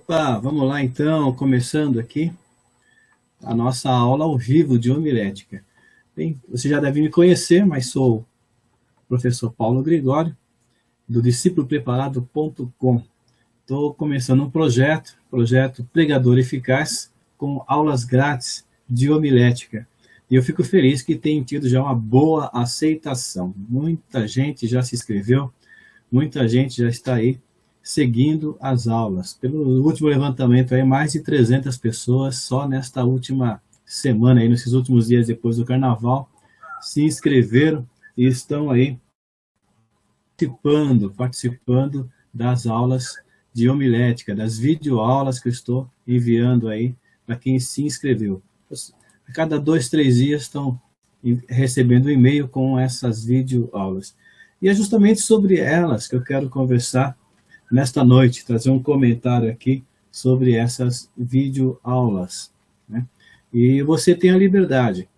Opa, vamos lá então, começando aqui a nossa aula ao vivo de homilética. Bem, você já deve me conhecer, mas sou o professor Paulo Gregório, do discípulopreparado.com. Estou começando um projeto Pregador Eficaz, com aulas grátis de homilética. E eu fico feliz que tem tido já uma boa aceitação. Muita gente já se inscreveu, muita gente já está aí seguindo as aulas. Pelo último levantamento, aí, mais de 300 pessoas só nesta última semana, aí, nesses últimos dias depois do Carnaval, se inscreveram e estão aí participando das aulas de homilética, das videoaulas que eu estou enviando aí para quem se inscreveu. A cada 2, 3 dias estão recebendo um e-mail com essas videoaulas. E é justamente sobre elas que eu quero conversar nesta noite, trazer um comentário aqui sobre essas videoaulas, né? E você tem a liberdade.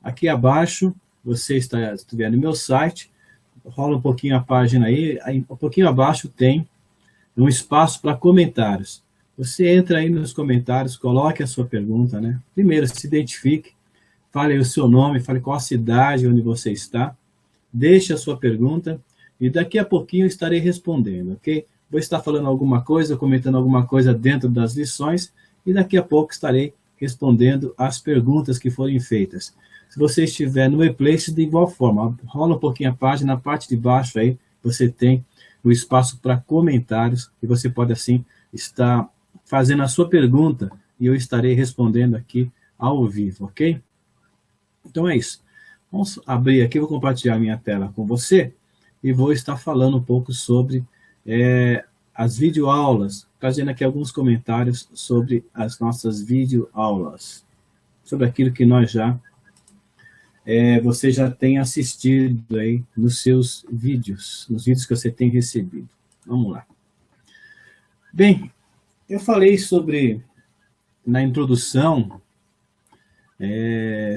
Aqui abaixo, você estiver no meu site, rola um pouquinho a página aí um pouquinho abaixo tem um espaço para comentários. Você entra aí nos comentários, coloque a sua pergunta, né? Primeiro, se identifique, fale aí o seu nome, fale qual a cidade onde você está, deixe a sua pergunta e daqui a pouquinho eu estarei respondendo, ok? Vou estar falando alguma coisa, comentando alguma coisa dentro das lições e daqui a pouco estarei respondendo as perguntas que forem feitas. Se você estiver no e-place, de igual forma, rola um pouquinho a página, na parte de baixo aí você tem o espaço para comentários e você pode assim estar fazendo a sua pergunta e eu estarei respondendo aqui ao vivo, ok? Então é isso. Vamos abrir aqui, vou compartilhar minha tela com você e vou estar falando um pouco sobre as videoaulas, trazendo aqui alguns comentários sobre as nossas videoaulas, sobre aquilo que nós você já tem assistido aí nos seus vídeos, nos vídeos que você tem recebido. Vamos lá. Bem, eu falei na introdução,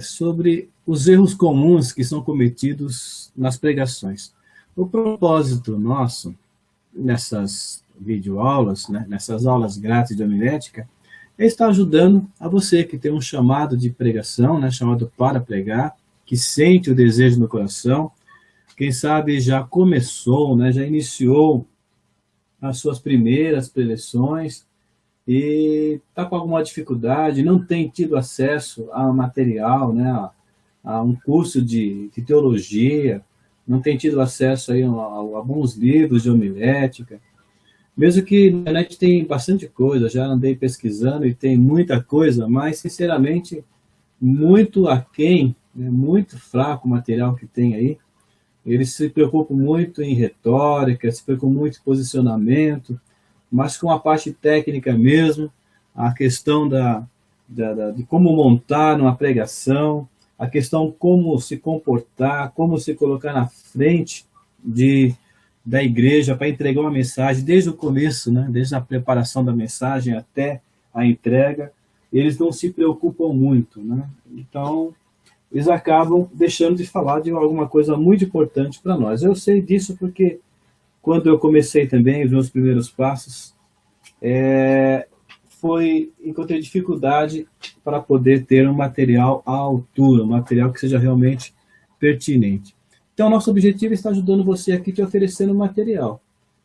sobre os erros comuns que são cometidos nas pregações. O propósito nosso nessas videoaulas, né, nessas aulas grátis de homilética, é estar ajudando a você que tem um chamado de pregação, né, chamado para pregar, que sente o desejo no coração, quem sabe já começou, né, já iniciou as suas primeiras preleções e está com alguma dificuldade, não tem tido acesso a material, né, a um curso de teologia, não tem tido acesso aí a alguns livros de homilética, mesmo que na internet tem bastante coisa, já andei pesquisando e tem muita coisa, mas, sinceramente, muito aquém, né, muito fraco o material que tem aí. Eles se preocupam muito em retórica, se preocupam muito em posicionamento, mas com a parte técnica mesmo, a questão de como montar uma pregação, a questão como se comportar, como se colocar na frente da igreja para entregar uma mensagem, desde o começo, né, desde a preparação da mensagem até a entrega, eles não se preocupam muito, né? Então, eles acabam deixando de falar de alguma coisa muito importante para nós. Eu sei disso porque, quando eu comecei também os meus primeiros passos, encontrei dificuldade para poder ter um material à altura, um material que seja realmente pertinente. Então, nosso objetivo é estar ajudando você aqui, te oferecendo material,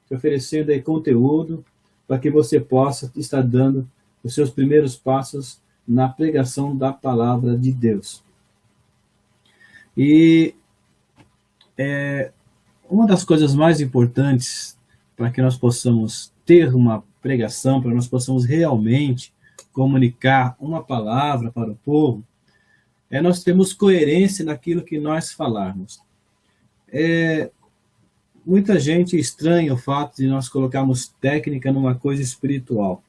te oferecendo aí conteúdo, para que você possa estar dando os seus primeiros passos na pregação da palavra de Deus. E uma das coisas mais importantes para que nós possamos ter uma pregação, para que nós possamos realmente comunicar uma palavra para o povo, nós termos coerência naquilo que nós falarmos. Muita gente estranha o fato de nós colocarmos técnica numa coisa espiritual.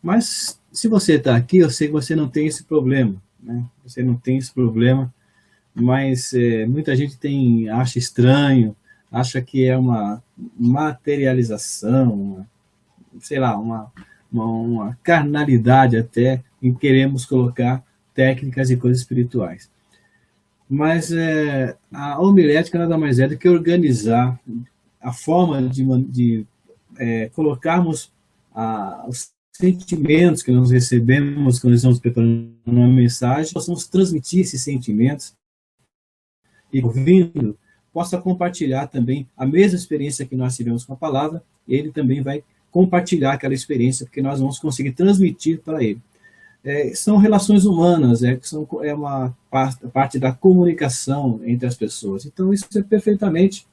Mas, se você está aqui, eu sei que você não tem esse problema, né? Você não tem esse problema, mas muita gente acha estranho, acha que é uma materialização, uma carnalidade até, em queremos colocar técnicas e coisas espirituais. Mas a homilética nada mais é do que organizar a forma de colocarmos os sentimentos que nós recebemos quando estamos preparando uma mensagem, possamos transmitir esses sentimentos e, ouvindo, possa compartilhar também a mesma experiência que nós tivemos com a palavra, ele também vai compartilhar aquela experiência, porque nós vamos conseguir transmitir para ele. São relações humanas, é uma parte da comunicação entre as pessoas. Então, isso é perfeitamente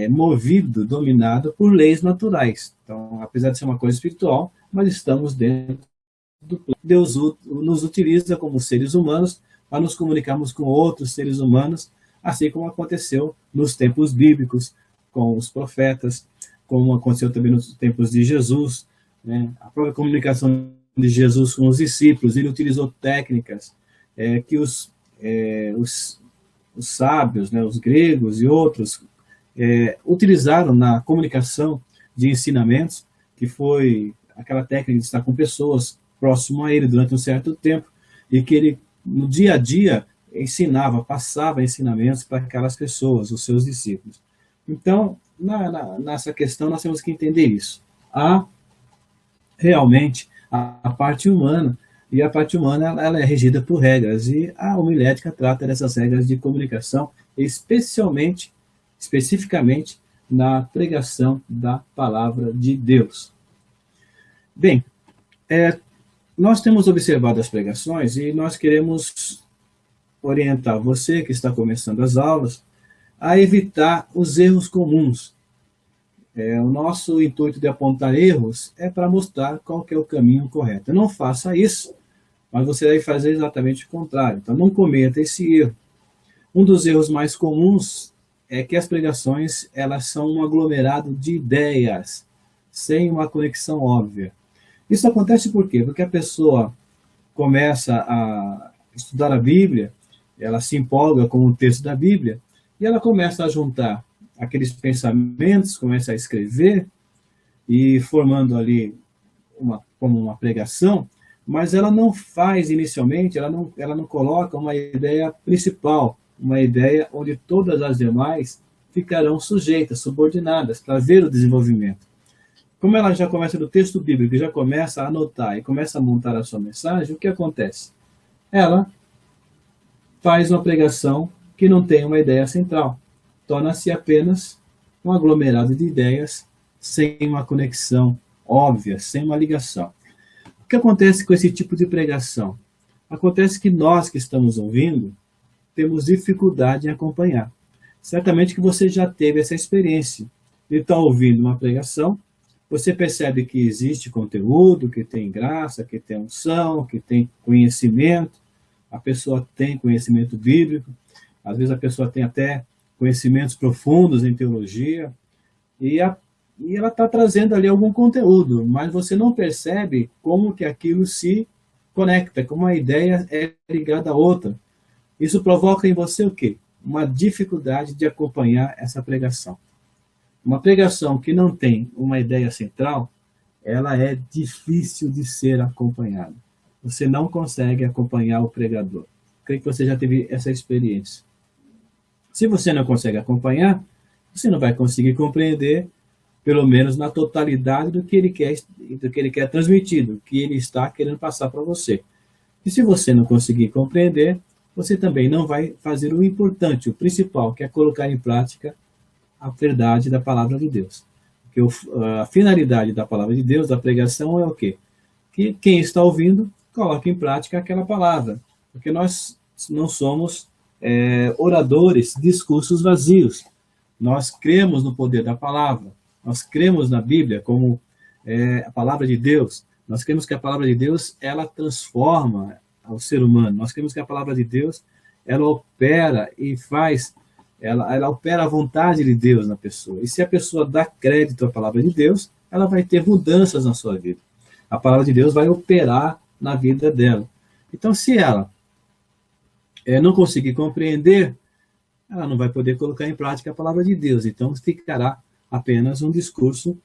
movido, dominado por leis naturais. Então, apesar de ser uma coisa espiritual, mas estamos dentro do plano. Deus nos utiliza como seres humanos para nos comunicarmos com outros seres humanos, assim como aconteceu nos tempos bíblicos, com os profetas, como aconteceu também nos tempos de Jesus, né? A própria comunicação de Jesus com os discípulos, ele utilizou técnicas que os sábios, né, os gregos e outros, utilizaram na comunicação de ensinamentos, que foi aquela técnica de estar com pessoas próximo a ele durante um certo tempo, e que ele, no dia a dia, ensinava, passava ensinamentos para aquelas pessoas, os seus discípulos. Então, nessa questão, nós temos que entender isso. Há realmente a parte humana, e a parte humana ela é regida por regras, e a homilética trata dessas regras de comunicação, especificamente na pregação da palavra de Deus. Bem, nós temos observado as pregações e nós queremos orientar você que está começando as aulas a evitar os erros comuns. O nosso intuito de apontar erros é para mostrar qual que é o caminho correto. Não faça isso, mas você deve fazer exatamente o contrário. Então, não cometa esse erro. Um dos erros mais comuns é que as pregações elas são um aglomerado de ideias, sem uma conexão óbvia. Isso acontece por quê? Porque a pessoa começa a estudar a Bíblia, ela se empolga com o texto da Bíblia, e ela começa a juntar aqueles pensamentos, começa a escrever, e formando ali como uma pregação, mas ela não faz inicialmente, ela não coloca uma ideia principal, uma ideia onde todas as demais ficarão sujeitas, subordinadas, para ver o desenvolvimento. Como ela já começa do texto bíblico, já começa a anotar e começa a montar a sua mensagem, o que acontece? Ela faz uma pregação que não tem uma ideia central. Torna-se apenas um aglomerado de ideias sem uma conexão óbvia, sem uma ligação. O que acontece com esse tipo de pregação? Acontece que nós que estamos ouvindo temos dificuldade em acompanhar. Certamente que você já teve essa experiência de estar ouvindo uma pregação, você percebe que existe conteúdo, que tem graça, que tem unção, que tem conhecimento, a pessoa tem conhecimento bíblico, às vezes a pessoa tem até conhecimentos profundos em teologia, e ela está trazendo ali algum conteúdo, mas você não percebe como que aquilo se conecta, como uma ideia é ligada à outra. Isso provoca em você o quê? Uma dificuldade de acompanhar essa pregação. Uma pregação que não tem uma ideia central, ela é difícil de ser acompanhada. Você não consegue acompanhar o pregador. Creio que você já teve essa experiência. Se você não consegue acompanhar, você não vai conseguir compreender, pelo menos na totalidade do que ele quer transmitir, do que ele está querendo passar para você. E se você não conseguir compreender, você também não vai fazer o importante, o principal, que é colocar em prática a verdade da palavra de Deus. Porque a finalidade da palavra de Deus, da pregação, é o quê? Que quem está ouvindo coloque em prática aquela palavra. Porque nós não somos oradores, discursos vazios. Nós cremos no poder da palavra. Nós cremos na Bíblia como a palavra de Deus. Nós cremos que a palavra de Deus, ela transforma ao ser humano. Nós cremos que a palavra de Deus, ela opera e faz... Ela opera a vontade de Deus na pessoa. E se a pessoa dá crédito à palavra de Deus, ela vai ter mudanças na sua vida. A palavra de Deus vai operar na vida dela. Então, se ela não conseguir compreender, ela não vai poder colocar em prática a palavra de Deus. Então, ficará apenas um discurso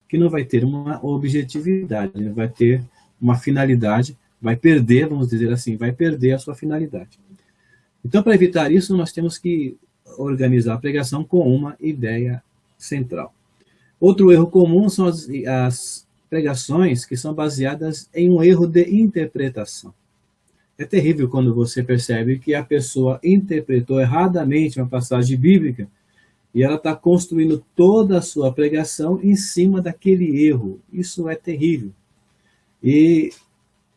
que não vai ter uma objetividade, não vai ter uma finalidade, vai perder, vamos dizer assim, vai perder a sua finalidade. Então, para evitar isso, nós temos que organizar a pregação com uma ideia central. Outro erro comum são as pregações que são baseadas em um erro de interpretação. É terrível quando você percebe que a pessoa interpretou erradamente uma passagem bíblica e ela está construindo toda a sua pregação em cima daquele erro. Isso é terrível. E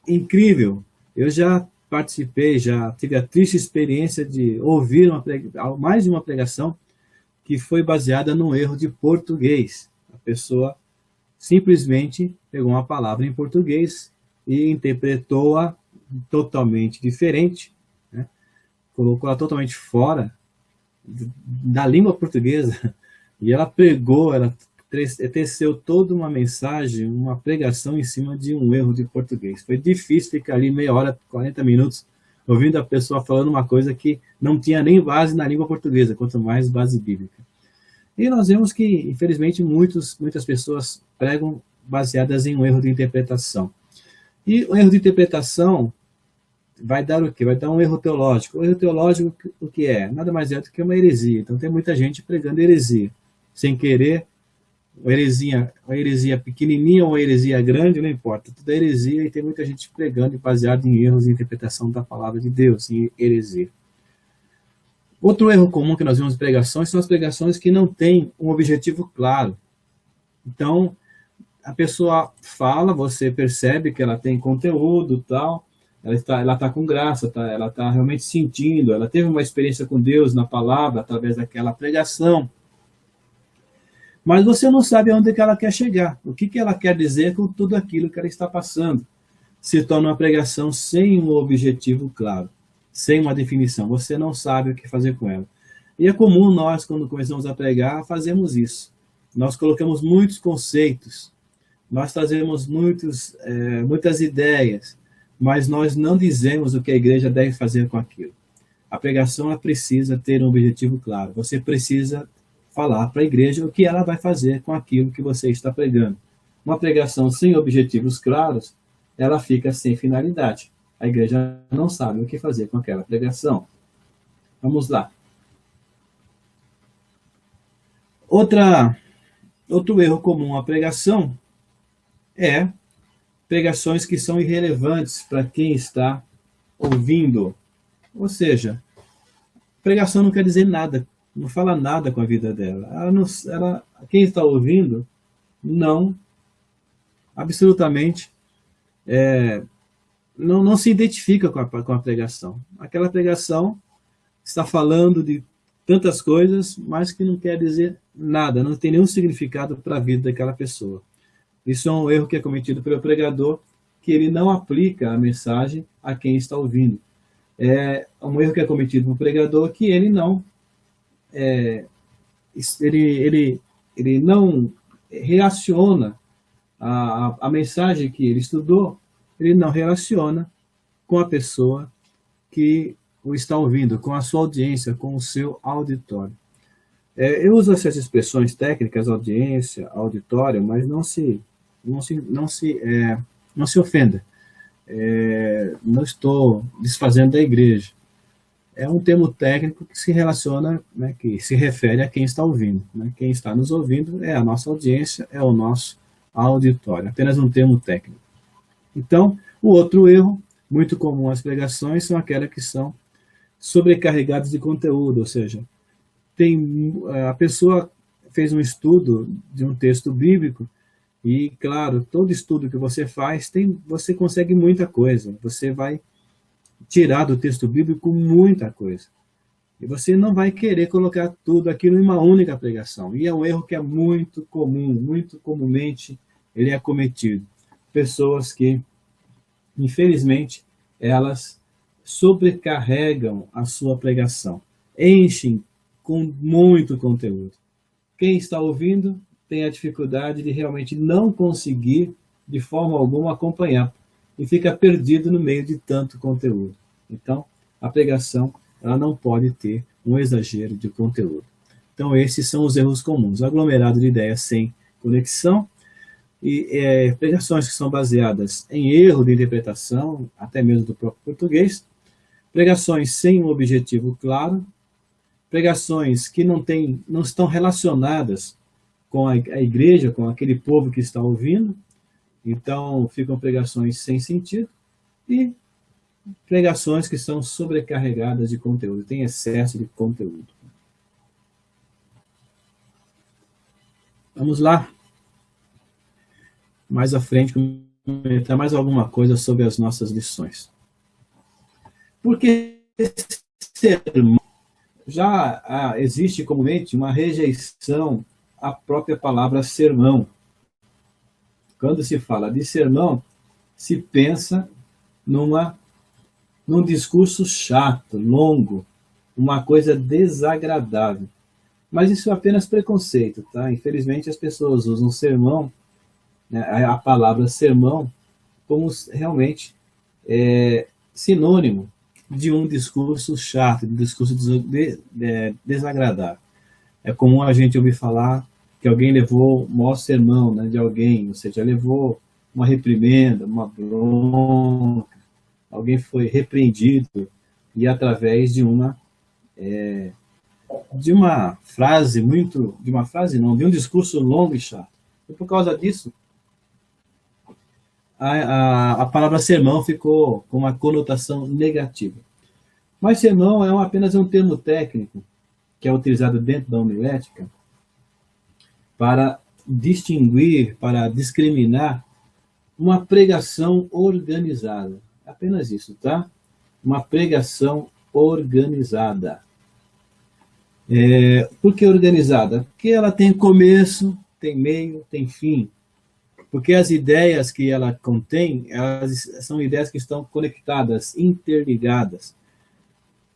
incrível, eu já participei, já tive a triste experiência de ouvir mais de uma pregação que foi baseada num erro de português. A pessoa simplesmente pegou uma palavra em português e interpretou-a totalmente diferente, né? Colocou-a totalmente fora da língua portuguesa, e ela pregou, ela teceu toda uma mensagem, uma pregação em cima de um erro de português. Foi difícil ficar ali meia hora, 40 minutos, ouvindo a pessoa falando uma coisa que não tinha nem base na língua portuguesa, quanto mais base bíblica. E nós vemos que, infelizmente, muitas pessoas pregam baseadas em um erro de interpretação. E o erro de interpretação vai dar o quê? Vai dar um erro teológico. O erro teológico, o que é? Nada mais é do que uma heresia. Então tem muita gente pregando heresia, sem querer, uma heresia pequenininha ou uma heresia grande, não importa. Tudo é heresia, e tem muita gente pregando baseado em erros de interpretação da palavra de Deus, em heresia. Outro erro comum que nós vemos em pregações são as pregações que não têm um objetivo claro. Então, a pessoa fala, você percebe que ela tem conteúdo, tal, ela está com graça, ela está realmente sentindo, ela teve uma experiência com Deus na palavra, através daquela pregação. Mas você não sabe aonde que ela quer chegar, o que ela quer dizer com tudo aquilo que ela está passando. Se torna uma pregação sem um objetivo claro, sem uma definição. Você não sabe o que fazer com ela. E é comum nós, quando começamos a pregar, fazermos isso. Nós colocamos muitos conceitos, nós trazemos muitas ideias, mas nós não dizemos o que a igreja deve fazer com aquilo. A pregação ela precisa ter um objetivo claro. Você precisa falar para a igreja o que ela vai fazer com aquilo que você está pregando. Uma pregação sem objetivos claros, ela fica sem finalidade. A igreja não sabe o que fazer com aquela pregação. Vamos lá. Outro erro comum à pregação é pregações que são irrelevantes para quem está ouvindo. Ou seja, pregação não quer dizer nada, não fala nada com a vida dela. Quem está ouvindo não, absolutamente, não se identifica com a pregação. Aquela pregação está falando de tantas coisas, mas que não quer dizer nada, não tem nenhum significado para a vida daquela pessoa. Isso é um erro que é cometido pelo pregador, que ele não aplica a mensagem a quem está ouvindo. É um erro que é cometido pelo pregador, que ele não ele não reaciona a mensagem que ele estudou, ele não relaciona com a pessoa que o está ouvindo, com a sua audiência, com o seu auditório. Eu uso essas expressões técnicas, audiência, auditório, mas não se ofenda. Não estou desfazendo da igreja. É um termo técnico que se relaciona, né, que se refere a quem está ouvindo. Né? Quem está nos ouvindo é a nossa audiência, é o nosso auditório. Apenas um termo técnico. Então, o outro erro, muito comum às pregações, são aquelas que são sobrecarregadas de conteúdo, ou seja, a pessoa fez um estudo de um texto bíblico e, claro, todo estudo que você faz, você consegue muita coisa, você vai tirar do texto bíblico muita coisa. E você não vai querer colocar tudo aquilo em uma única pregação. E é um erro que é muito comum, muito comumente ele é cometido. Pessoas que, infelizmente, elas sobrecarregam a sua pregação, enchem com muito conteúdo. Quem está ouvindo tem a dificuldade de realmente não conseguir, de forma alguma, acompanhar, e fica perdido no meio de tanto conteúdo. Então, a pregação ela não pode ter um exagero de conteúdo. Então, esses são os erros comuns. Aglomerado de ideias sem conexão, e pregações que são baseadas em erro de interpretação, até mesmo do próprio português, pregações sem um objetivo claro, pregações que não estão relacionadas com a igreja, com aquele povo que está ouvindo, Então, ficam pregações sem sentido e pregações que são sobrecarregadas de conteúdo, tem excesso de conteúdo. Vamos lá. Mais à frente, comentar mais alguma coisa sobre as nossas lições. Porque sermão, já existe comumente uma rejeição à própria palavra sermão. Quando se fala de sermão, se pensa num discurso chato, longo, uma coisa desagradável. Mas isso é apenas preconceito, tá? Infelizmente as pessoas usam sermão, né, a palavra sermão, como realmente sinônimo de um discurso chato, de um discurso desagradável. É comum a gente ouvir falar que alguém levou o maior sermão, né, de alguém, ou seja, levou uma reprimenda, uma bronca, alguém foi repreendido, e através de uma frase de um discurso longo e chato. E por causa disso, a palavra sermão ficou com uma conotação negativa. Mas sermão é apenas um termo técnico que é utilizado dentro da homilética para distinguir, para discriminar uma pregação organizada. Apenas isso, tá? Uma pregação organizada. Por que organizada? Porque ela tem começo, tem meio, tem fim. Porque as ideias que ela contém, elas são ideias que estão conectadas, interligadas,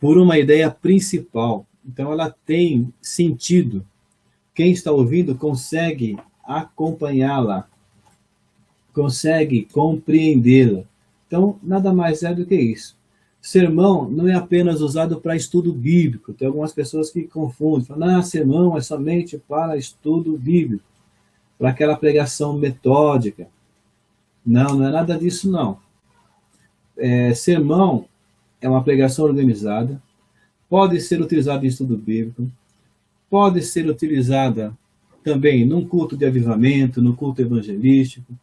por uma ideia principal. Então ela tem sentido. Quem está ouvindo consegue acompanhá-la, consegue compreendê-la. Então, nada mais é do que isso. Sermão não é apenas usado para estudo bíblico. Tem algumas pessoas que confundem. Falam, sermão é somente para estudo bíblico, para aquela pregação metódica. Não é nada disso, não. Sermão é uma pregação organizada, pode ser utilizada em estudo bíblico, pode ser utilizada também num culto de avivamento, no culto evangelístico,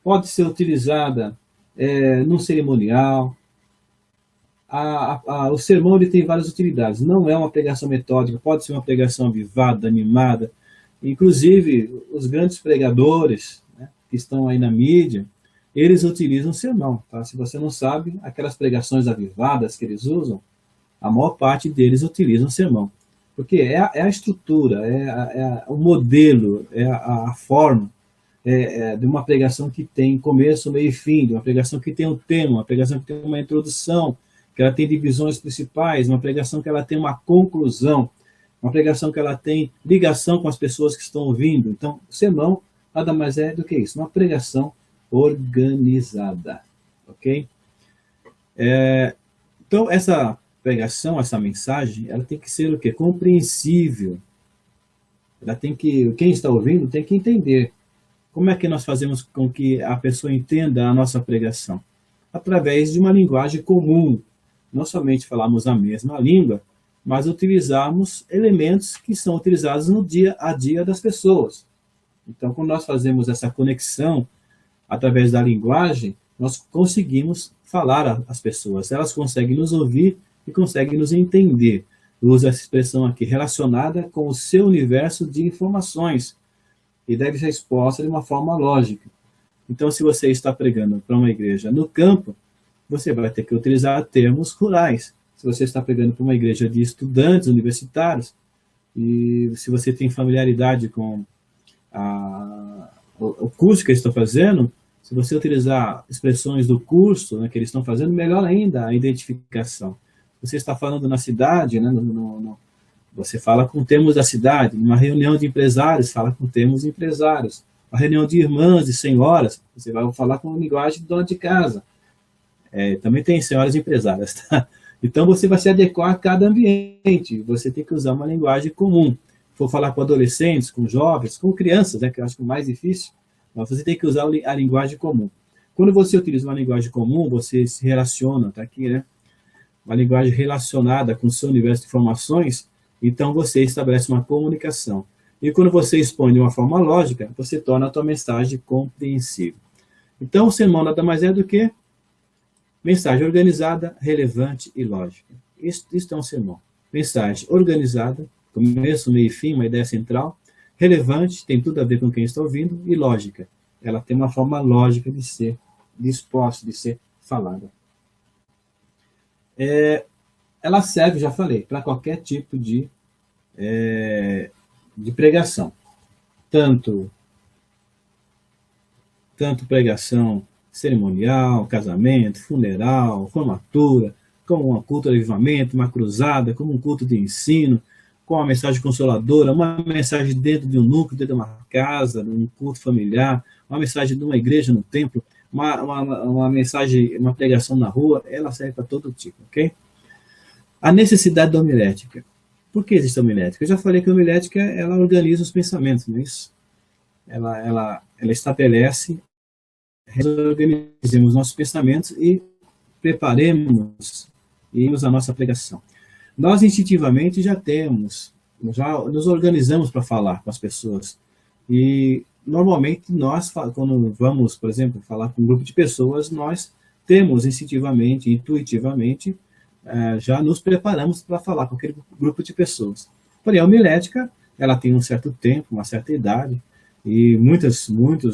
pode ser utilizada num cerimonial. O sermão ele tem várias utilidades. Não é uma pregação metódica, pode ser uma pregação avivada, animada. Inclusive, os grandes pregadores, né, que estão aí na mídia, eles utilizam sermão. Tá? Se você não sabe, aquelas pregações avivadas que eles usam, a maior parte deles utilizam sermão. Porque é a estrutura, é o modelo, é a forma de uma pregação que tem começo, meio e fim, de uma pregação que tem um tema, uma pregação que tem uma introdução, que ela tem divisões principais, uma pregação que ela tem uma conclusão, uma pregação que ela tem ligação com as pessoas que estão ouvindo. Então, o sermão nada mais é do que isso, uma pregação organizada, ok? Então, essa pregação, essa mensagem, ela tem que ser o quê? Compreensível. Quem está ouvindo tem que entender. Como é que nós fazemos com que a pessoa entenda a nossa pregação? Através de uma linguagem comum. Não somente falarmos a mesma língua, mas utilizarmos elementos que são utilizados no dia a dia das pessoas. Então, quando nós fazemos essa conexão através da linguagem, nós conseguimos falar às pessoas. Elas conseguem nos ouvir e conseguem nos entender. Eu uso essa expressão aqui, relacionada com o seu universo de informações, e deve ser exposta de uma forma lógica. Então, se você está pregando para uma igreja no campo, você vai ter que utilizar termos rurais. Se você está pregando para uma igreja de estudantes universitários, e se você tem familiaridade com o curso que eles estão fazendo, se você utilizar expressões do curso, né, que eles estão fazendo, melhor ainda a identificação. Você está falando na cidade, né, você fala com termos da cidade. Numa reunião de empresários, fala com termos de empresários. Uma reunião de irmãs e senhoras, você vai falar com linguagem de dona de casa. Também tem senhoras empresárias, tá? Então você vai se adequar a cada ambiente. Você tem que usar uma linguagem comum. Se for falar com adolescentes, com jovens, com crianças, né, que eu acho que é o mais difícil, mas você tem que usar a linguagem comum. Quando você utiliza uma linguagem comum, você se relaciona, tá aqui, né? Uma linguagem relacionada com o seu universo de informações, então você estabelece uma comunicação. E quando você expõe de uma forma lógica, você torna a tua mensagem compreensível. Então, o sermão nada mais é do que mensagem organizada, relevante e lógica. Isto é um sermão. Mensagem organizada, começo, meio e fim, uma ideia central, relevante, tem tudo a ver com quem está ouvindo, e lógica. Ela tem uma forma lógica de ser disposta, de ser falada. Ela serve, já falei, para qualquer tipo de pregação. Tanto pregação cerimonial, casamento, funeral, formatura, como um culto de avivamento, uma cruzada, como um culto de ensino, com uma mensagem consoladora, uma mensagem dentro de um núcleo, dentro de uma casa, de um culto familiar, uma mensagem de uma igreja no templo, uma mensagem, uma pregação na rua, ela serve para todo tipo, ok? A necessidade da homilética. Por que existe a homilética? Eu já falei que a homilética, ela organiza os pensamentos, não é isso? Ela estabelece, organizemos nossos pensamentos e preparemos e a nossa pregação. Nós instintivamente já nos organizamos para falar com as pessoas. E normalmente nós, quando vamos, por exemplo, falar com um grupo de pessoas, nós temos instintivamente, intuitivamente, já nos preparamos para falar com aquele grupo de pessoas. Porém, a homilética, ela tem um certo tempo, uma certa idade, e muitos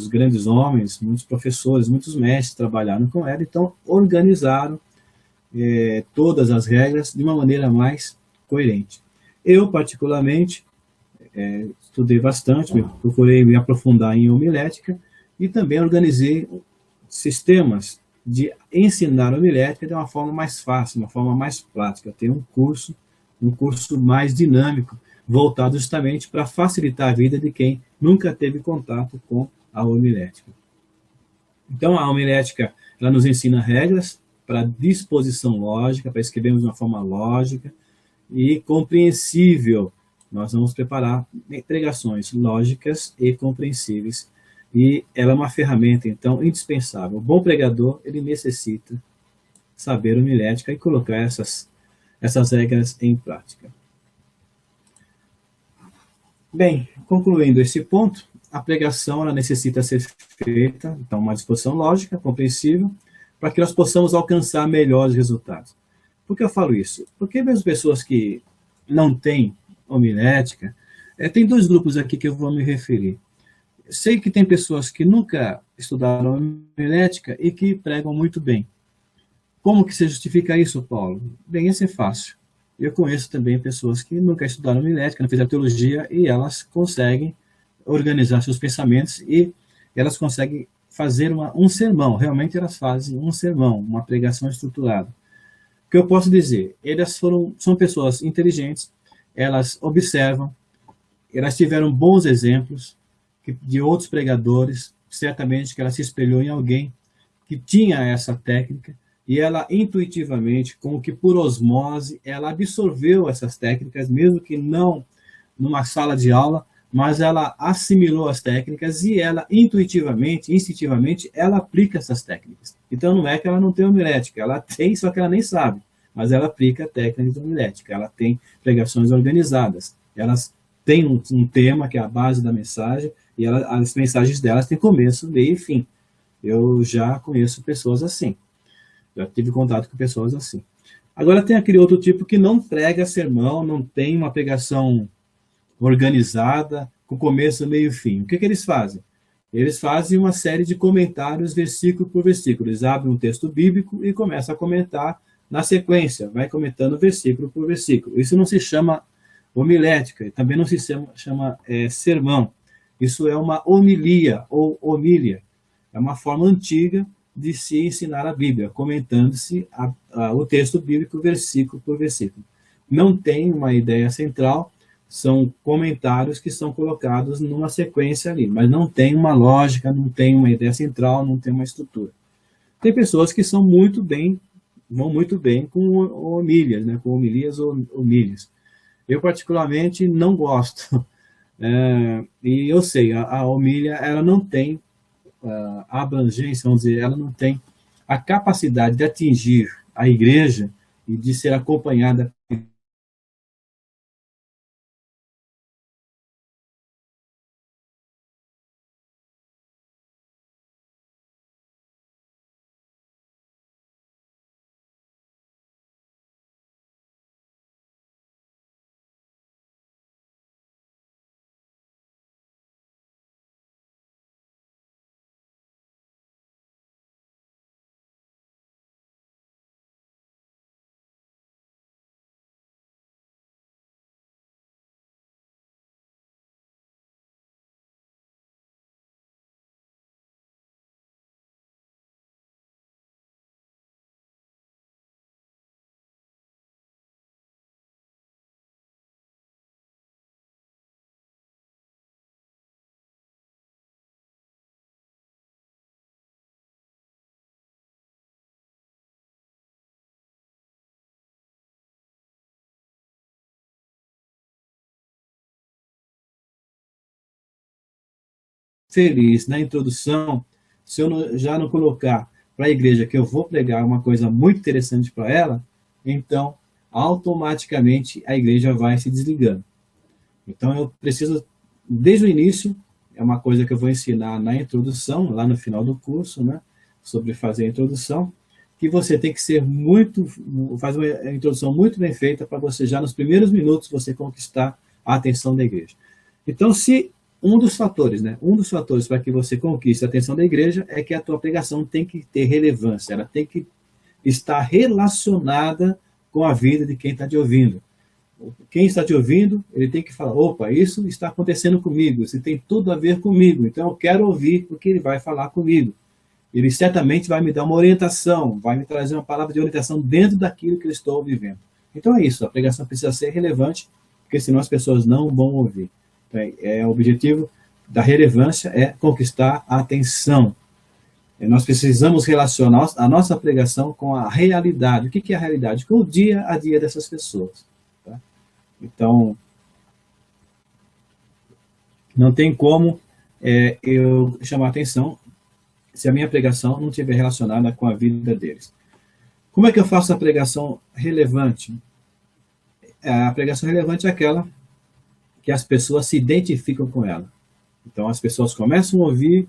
grandes homens, muitos professores, muitos mestres trabalharam com ela, então organizaram todas as regras de uma maneira mais coerente. Eu, particularmente, estudei bastante, procurei me aprofundar em homilética e também organizei sistemas de ensinar homilética de uma forma mais fácil, uma forma mais prática. Eu tenho um curso mais dinâmico, voltado justamente para facilitar a vida de quem nunca teve contato com a homilética. Então, a homilética, ela nos ensina regras para disposição lógica, para escrevermos de uma forma lógica e compreensível. Nós vamos preparar pregações lógicas e compreensíveis. E ela é uma ferramenta, então, indispensável. O bom pregador, ele necessita saber homilética e colocar essas regras em prática. Bem, concluindo esse ponto, a pregação ela necessita ser feita, então, uma disposição lógica, compreensível, para que nós possamos alcançar melhores resultados. Por que eu falo isso? Porque mesmo pessoas que não têm homilética, tem dois grupos aqui que eu vou me referir. Sei que tem pessoas que nunca estudaram homilética e que pregam muito bem. Como que se justifica isso, Paulo? Bem, isso é fácil. Eu conheço também pessoas que nunca estudaram homilética, não fizeram teologia, e elas conseguem organizar seus pensamentos e elas conseguem fazer um sermão. Realmente elas fazem um sermão, uma pregação estruturada. O que eu posso dizer? Elas são pessoas inteligentes, elas observam, elas tiveram bons exemplos de outros pregadores, certamente que ela se espelhou em alguém que tinha essa técnica, e ela intuitivamente, como que por osmose, ela absorveu essas técnicas, mesmo que não numa sala de aula, mas ela assimilou as técnicas e ela intuitivamente, instintivamente, ela aplica essas técnicas. Então não é que ela não tem homilética, ela tem, só que ela nem sabe, mas ela aplica técnicas de homilética, ela tem pregações organizadas, elas têm um tema que é a base da mensagem, e as mensagens delas têm começo, meio e fim. Eu já conheço pessoas assim, já tive contato com pessoas assim. Agora tem aquele outro tipo que não prega sermão, não tem uma pregação organizada, com começo, meio e fim. O que eles fazem? Eles fazem uma série de comentários, versículo por versículo. Eles abrem um texto bíblico e começam a comentar na sequência, vai comentando versículo por versículo. Isso não se chama homilética, também não se chama sermão. Isso é uma homilia ou homília. É uma forma antiga de se ensinar a Bíblia, comentando-se o texto bíblico versículo por versículo. Não tem uma ideia central, são comentários que são colocados numa sequência ali, mas não tem uma lógica, não tem uma ideia central, não tem uma estrutura. Tem pessoas que vão muito bem com homílias, né, com homilias ou homílias. Eu, particularmente, não gosto. E eu sei, a homília, ela não tem a abrangência, vamos dizer, ela não tem a capacidade de atingir a igreja e de ser acompanhada feliz na introdução, se eu já não colocar para a igreja que eu vou pregar uma coisa muito interessante para ela, então automaticamente a igreja vai se desligando. Então eu preciso, desde o início, é uma coisa que eu vou ensinar na introdução, lá no final do curso, né, sobre fazer a introdução, que você tem que fazer uma introdução muito bem feita para você já nos primeiros minutos você conquistar a atenção da igreja. Então, se um dos fatores para que você conquiste a atenção da igreja é que a tua pregação tem que ter relevância, ela tem que estar relacionada com a vida de quem está te ouvindo. Quem está te ouvindo, ele tem que falar, opa, isso está acontecendo comigo, isso tem tudo a ver comigo, então eu quero ouvir o que ele vai falar comigo. Ele certamente vai me dar uma orientação, vai me trazer uma palavra de orientação dentro daquilo que eu estou vivendo. Então é isso, a pregação precisa ser relevante, porque senão as pessoas não vão ouvir. Então, o objetivo da relevância é conquistar a atenção. Nós precisamos relacionar a nossa pregação com a realidade. O que é a realidade? Com o dia a dia dessas pessoas. Tá? Então, não tem como eu chamar a atenção se a minha pregação não estiver relacionada com a vida deles. Como é que eu faço a pregação relevante? A pregação relevante é aquela que as pessoas se identificam com ela. Então, as pessoas começam a ouvir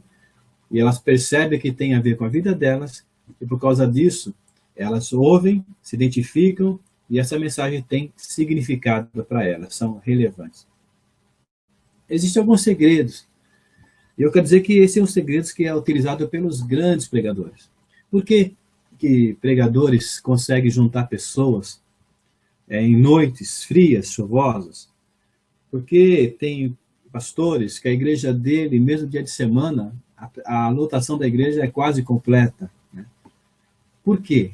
e elas percebem que tem a ver com a vida delas, e por causa disso, elas ouvem, se identificam, e essa mensagem tem significado para elas, são relevantes. Existem alguns segredos. Eu quero dizer que esses são os segredos que é utilizado pelos grandes pregadores. Por que pregadores conseguem juntar pessoas em noites frias, chuvosas? Porque tem pastores que a igreja dele, mesmo dia de semana, a lotação da igreja é quase completa. Né? Por quê?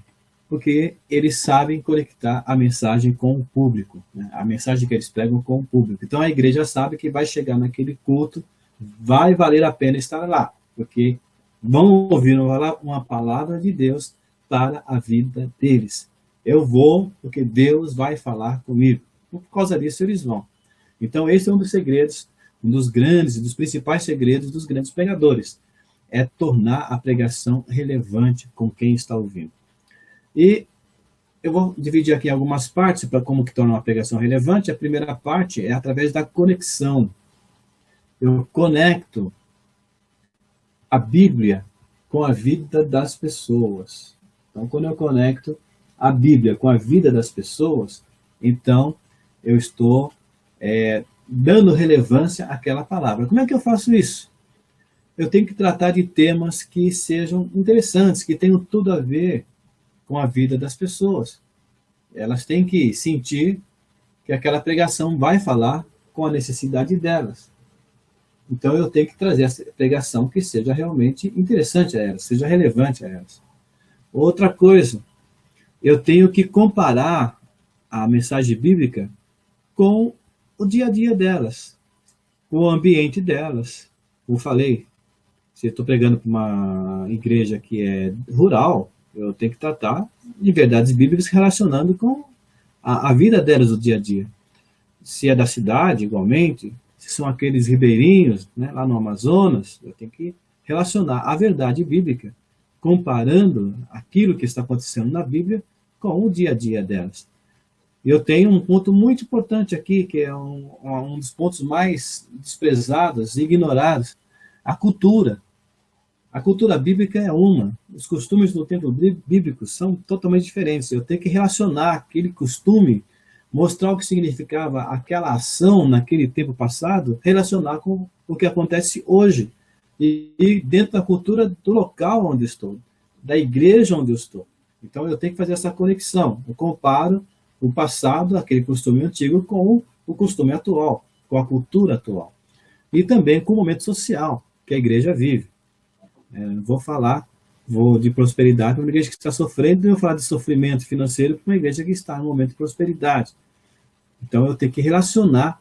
Porque eles sabem conectar a mensagem com o público, né? A mensagem que eles pregam com o público. Então a igreja sabe que vai chegar naquele culto, vai valer a pena estar lá, porque vão ouvir uma palavra de Deus para a vida deles. Eu vou porque Deus vai falar comigo. Por causa disso eles vão. Então esse é um dos segredos, um dos grandes, dos principais segredos dos grandes pregadores, é tornar a pregação relevante com quem está ouvindo. E eu vou dividir aqui algumas partes para como que torna uma pregação relevante. A primeira parte é através da conexão. Eu conecto a Bíblia com a vida das pessoas. Então, quando eu conecto a Bíblia com a vida das pessoas, então eu estou dando relevância àquela palavra. Como é que eu faço isso? Eu tenho que tratar de temas que sejam interessantes, que tenham tudo a ver com a vida das pessoas. Elas têm que sentir que aquela pregação vai falar com a necessidade delas. Então eu tenho que trazer essa pregação que seja realmente interessante a elas, seja relevante a elas. Outra coisa, eu tenho que comparar a mensagem bíblica com o dia a dia delas, com o ambiente delas. Como falei, se eu estou pregando para uma igreja que é rural, eu tenho que tratar de verdades bíblicas relacionando com a vida delas do dia a dia. Se é da cidade, igualmente, se são aqueles ribeirinhos, né, lá no Amazonas, eu tenho que relacionar a verdade bíblica, comparando aquilo que está acontecendo na Bíblia com o dia a dia delas. Eu tenho um ponto muito importante aqui, que é um dos pontos mais desprezados e ignorados, a cultura. A cultura bíblica é uma, os costumes do tempo bíblico são totalmente diferentes. Eu tenho que relacionar aquele costume, mostrar o que significava aquela ação naquele tempo passado, relacionar com o que acontece hoje. E dentro da cultura do local onde estou, da igreja onde eu estou. Então eu tenho que fazer essa conexão. Eu comparo o passado, aquele costume antigo, com o costume atual, com a cultura atual. E também com o momento social que a igreja vive. Vou de prosperidade para uma igreja que está sofrendo, e eu vou falar de sofrimento financeiro para uma igreja que está no momento de prosperidade. Então eu tenho que relacionar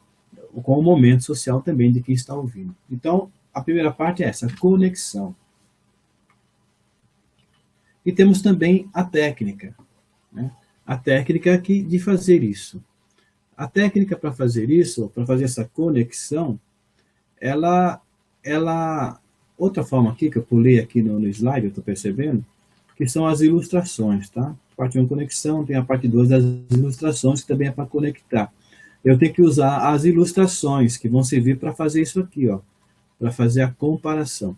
com o momento social também de quem está ouvindo. Então a primeira parte é essa, conexão. E temos também a técnica, né? A técnica de fazer isso. A técnica para fazer isso, para fazer essa conexão, ela outra forma aqui, que eu pulei aqui no slide, eu estou percebendo, que são as ilustrações, tá? Parte 1, conexão, tem a parte 2 das ilustrações, que também é para conectar. Eu tenho que usar as ilustrações, que vão servir para fazer isso aqui, ó, para fazer a comparação.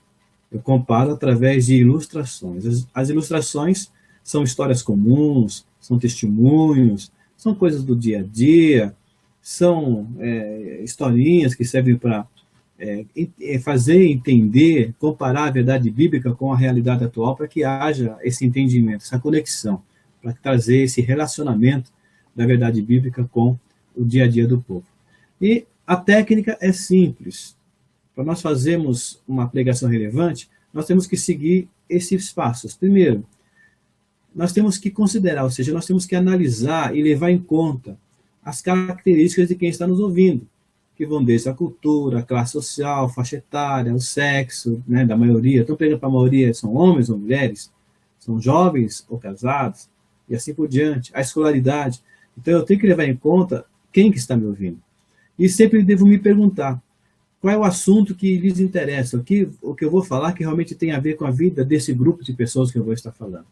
Eu comparo através de ilustrações. As ilustrações são histórias comuns, são testemunhos, são coisas do dia a dia, são historinhas que servem para fazer entender, comparar a verdade bíblica com a realidade atual, para que haja esse entendimento, essa conexão, para trazer esse relacionamento da verdade bíblica com o dia a dia do povo. E a técnica é simples. Para nós fazermos uma pregação relevante, nós temos que seguir esses passos. Primeiro, nós temos que considerar, ou seja, nós temos que analisar e levar em conta as características de quem está nos ouvindo, que vão desde a cultura, a classe social, a faixa etária, o sexo, né, da maioria. Estou pegando para a maioria, são homens ou mulheres, são jovens ou casados, e assim por diante, a escolaridade. Então eu tenho que levar em conta quem que está me ouvindo. E sempre devo me perguntar, qual é o assunto que lhes interessa, o que eu vou falar que realmente tem a ver com a vida desse grupo de pessoas que eu vou estar falando.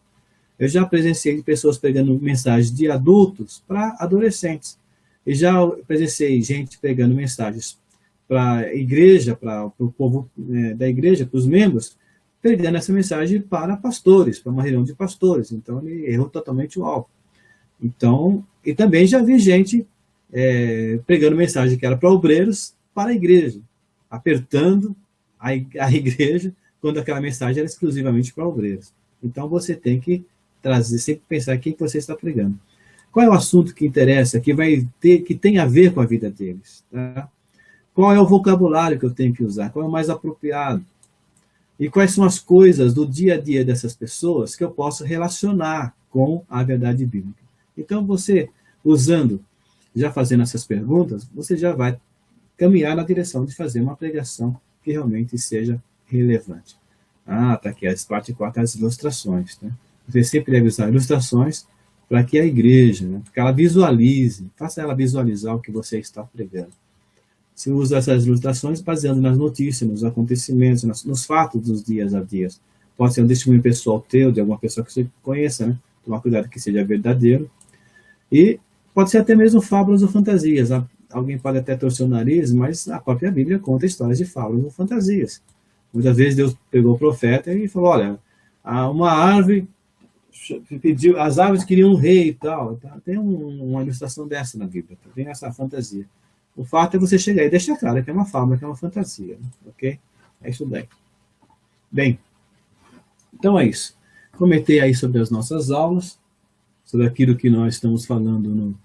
Eu já presenciei pessoas pregando mensagens de adultos para adolescentes. E já presenciei gente pregando mensagens para a igreja, para o povo da igreja, para os membros, pregando essa mensagem para pastores, para uma reunião de pastores. Então, ele errou totalmente o alvo. Então, e também já vi gente pregando mensagem que era para obreiros, para a igreja, apertando a igreja, quando aquela mensagem era exclusivamente para obreiros. Então, você tem que trazer, sempre pensar quem que você está pregando. Qual é o assunto que interessa, que tem a ver com a vida deles? Tá? Qual é o vocabulário que eu tenho que usar? Qual é o mais apropriado? E quais são as coisas do dia a dia dessas pessoas que eu posso relacionar com a verdade bíblica? Então, você, já fazendo essas perguntas, você já vai caminhar na direção de fazer uma pregação que realmente seja relevante. Tá aqui a parte 4, as ilustrações. Tá? Você sempre deve usar ilustrações para que a igreja, né, que ela visualize, faça ela visualizar o que você está pregando. Você usa essas ilustrações baseando nas notícias, nos acontecimentos, nos fatos dos dias a dias. Pode ser um testemunho pessoal teu, de alguma pessoa que você conheça, né? Tomar cuidado que seja verdadeiro. E pode ser até mesmo fábulas ou fantasias. Alguém pode até torcer o nariz, mas a própria Bíblia conta histórias de fábulas ou fantasias. Muitas vezes Deus pegou o profeta e falou, olha, uma árvore pediu, as árvores queriam um rei e tal. Tá? Tem uma ilustração dessa na Bíblia, tem essa fantasia. O fato é você chegar e deixar claro que é uma fábula, que é uma fantasia, né? Ok? É isso daí. Bem, então é isso. Comentei aí sobre as nossas aulas, sobre aquilo que nós estamos falando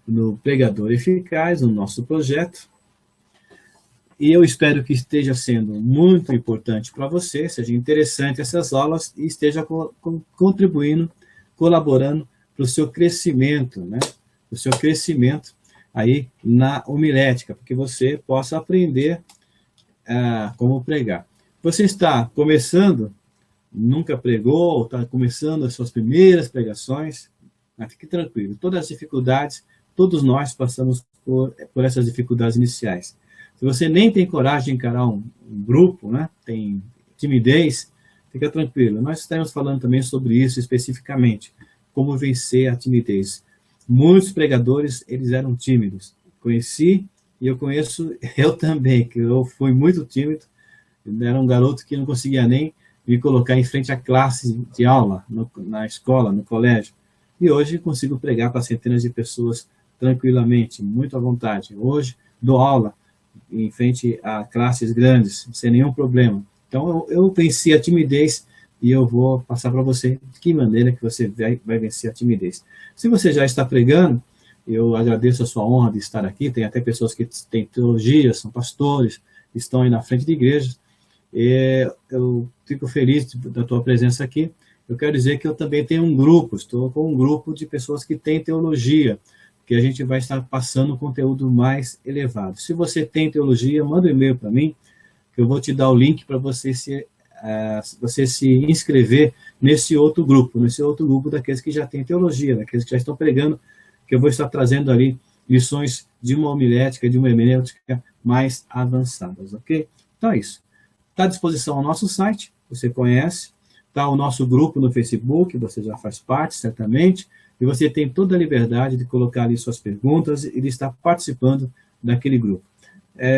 no Pregador Eficaz, no nosso projeto. E eu espero que esteja sendo muito importante para você, seja interessante essas aulas e esteja contribuindo, colaborando para o seu crescimento, né? O seu crescimento aí na homilética, para que você possa aprender como pregar. Você está começando, nunca pregou, está começando as suas primeiras pregações, mas fique tranquilo, todas as dificuldades, todos nós passamos por essas dificuldades iniciais. Se você nem tem coragem de encarar um grupo, né, tem timidez, fica tranquilo. Nós estaremos falando também sobre isso especificamente, como vencer a timidez. Muitos pregadores, eles eram tímidos. Conheci, e eu conheço eu também, que eu fui muito tímido, eu era um garoto que não conseguia nem me colocar em frente à classe de aula, na escola, no colégio. E hoje consigo pregar para centenas de pessoas tranquilamente, muito à vontade. Hoje dou aula em frente a classes grandes, sem nenhum problema. Então, eu venci a timidez e eu vou passar para você de que maneira que você vai vencer a timidez. Se você já está pregando, eu agradeço a sua honra de estar aqui. Tem até pessoas que têm teologia, são pastores, estão aí na frente de igrejas. Eu fico feliz da tua presença aqui. Eu quero dizer que eu também tenho um grupo, estou com um grupo de pessoas que têm teologia, que a gente vai estar passando conteúdo mais elevado. Se você tem teologia, manda um e-mail para mim, que eu vou te dar o link para você se inscrever nesse outro grupo daqueles que já têm teologia, daqueles que já estão pregando, que eu vou estar trazendo ali lições de uma homilética, de uma hermenêutica mais avançadas, ok? Então é isso. Está à disposição o nosso site, você conhece, está o nosso grupo no Facebook, você já faz parte, certamente, e você tem toda a liberdade de colocar ali suas perguntas e de estar participando daquele grupo.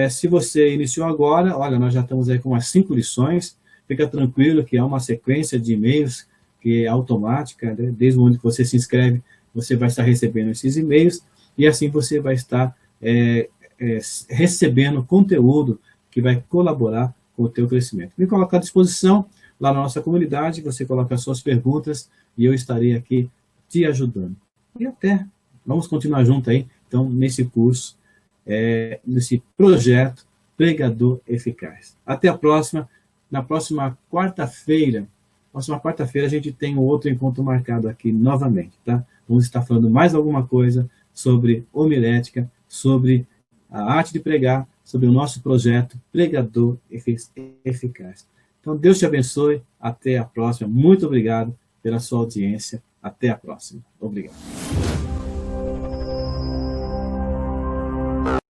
Se você iniciou agora, olha, nós já estamos aí com umas 5 lições, fica tranquilo que há uma sequência de e-mails que é automática, né? Desde o momento que você se inscreve, você vai estar recebendo esses e-mails, e assim você vai estar recebendo conteúdo que vai colaborar com o teu crescimento. Me colocar à disposição lá na nossa comunidade, você coloca as suas perguntas e eu estarei aqui te ajudando. E até, vamos continuar junto aí, então, nesse curso, nesse projeto Pregador Eficaz. Até a próxima. Na próxima quarta-feira, a gente tem um outro encontro marcado aqui novamente, tá? Vamos estar falando mais alguma coisa sobre homilética, sobre a arte de pregar, sobre o nosso projeto Pregador Eficaz. Então, Deus te abençoe. Até a próxima. Muito obrigado pela sua audiência. Até a próxima. Obrigado.